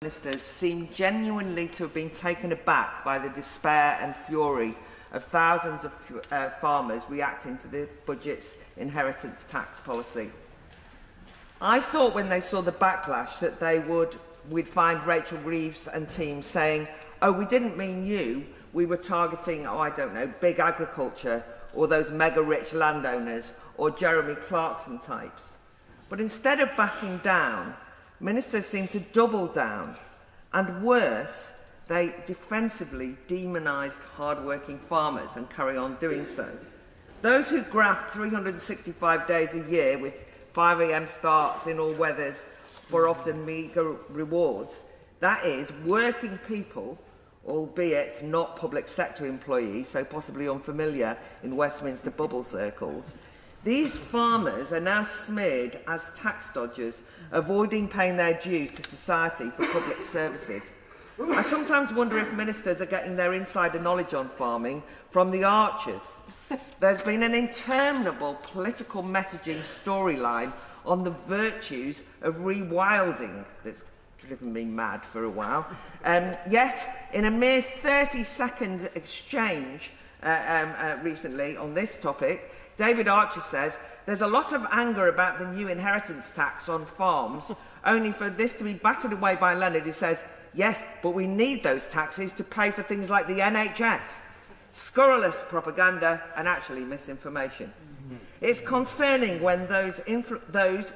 ministers seem genuinely to have been taken aback by the despair and fury of thousands of farmers reacting to the budget's inheritance tax policy. I thought when they saw the backlash that we'd find Rachel Reeves and team saying, "Oh, we didn't mean you, we were targeting, oh, I don't know, big agriculture or those mega-rich landowners or Jeremy Clarkson types." But instead of backing down, ministers seem to double down, and worse, they defensively demonised hard-working farmers and carry on doing so. Those who graft 365 days a year with 5 a.m. starts in all weathers for often meagre rewards, that is, working people, albeit not public sector employees, so possibly unfamiliar in Westminster bubble circles. These farmers are now smeared as tax dodgers, avoiding paying their dues to society for public services. I sometimes wonder if ministers are getting their insider knowledge on farming from the Archers. There's been an interminable political messaging storyline on the virtues of rewilding that's driven me mad for a while. Yet, in a mere 30-second exchange recently on this topic, David Archer says there's a lot of anger about the new inheritance tax on farms, only for this to be battered away by Leonard, who says, yes, but we need those taxes to pay for things like the NHS. Scurrilous propaganda and actually misinformation. It's concerning when those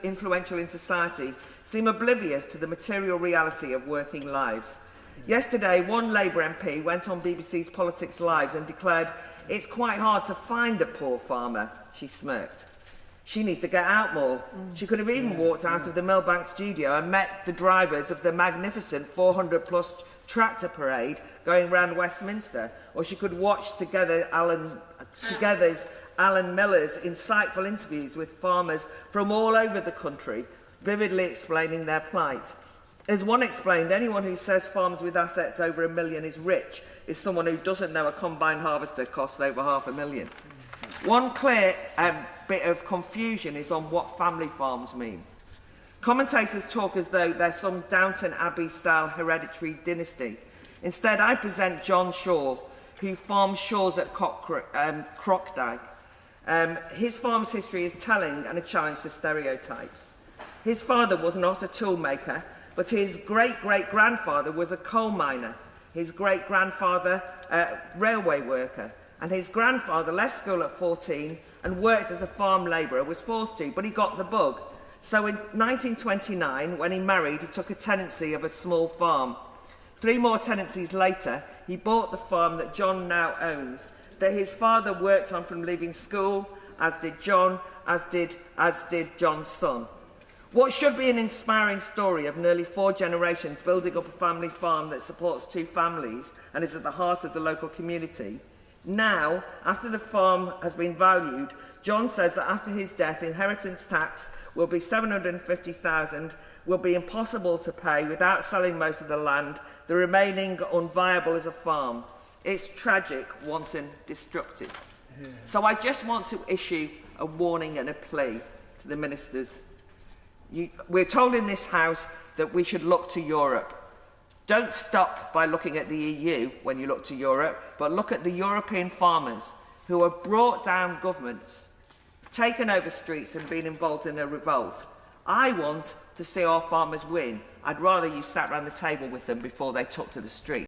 influential in society seem oblivious to the material reality of working lives. Yesterday, one Labour MP went on BBC's Politics Lives and declared, "It's quite hard to find a poor farmer." She smirked. She needs to get out more. She could have even walked out of the Millbank studio and met the drivers of the magnificent 400-plus tractor parade going round Westminster, or she could watch Together's Alan Miller's insightful interviews with farmers from all over the country, vividly explaining their plight. As one explained, anyone who says farms with assets over $1 million is rich is someone who doesn't know a combine harvester costs over $500,000. One clear bit of confusion is on what family farms mean. Commentators talk as though they're some Downton Abbey-style hereditary dynasty. Instead, I present John Shaw, who farms Shaws at Crockdyke. His farm's history is telling and a challenge to stereotypes. His father was not a toolmaker, but his great-great-grandfather was a coal miner, his great-grandfather a railway worker, and his grandfather left school at 14 and worked as a farm labourer, was forced to, but he got the bug. So in 1929, when he married, he took a tenancy of a small farm. 3 more tenancies later, he bought the farm that John now owns, that his father worked on from leaving school, as did John, as did John's son. What should be an inspiring story of nearly 4 generations building up a family farm that supports 2 families and is at the heart of the local community. Now, after the farm has been valued, John says that after his death, inheritance tax will be $750,000, will be impossible to pay without selling most of the land, the remaining unviable as a farm. It's tragic, wanton, destructive. Yeah. So I just want to issue a warning and a plea to the ministers. We're told in this House that we should look to Europe. Don't stop by looking at the EU when you look to Europe, but look at the European farmers who have brought down governments, taken over streets and been involved in a revolt. I want to see our farmers win. I'd rather you sat round the table with them before they took to the street.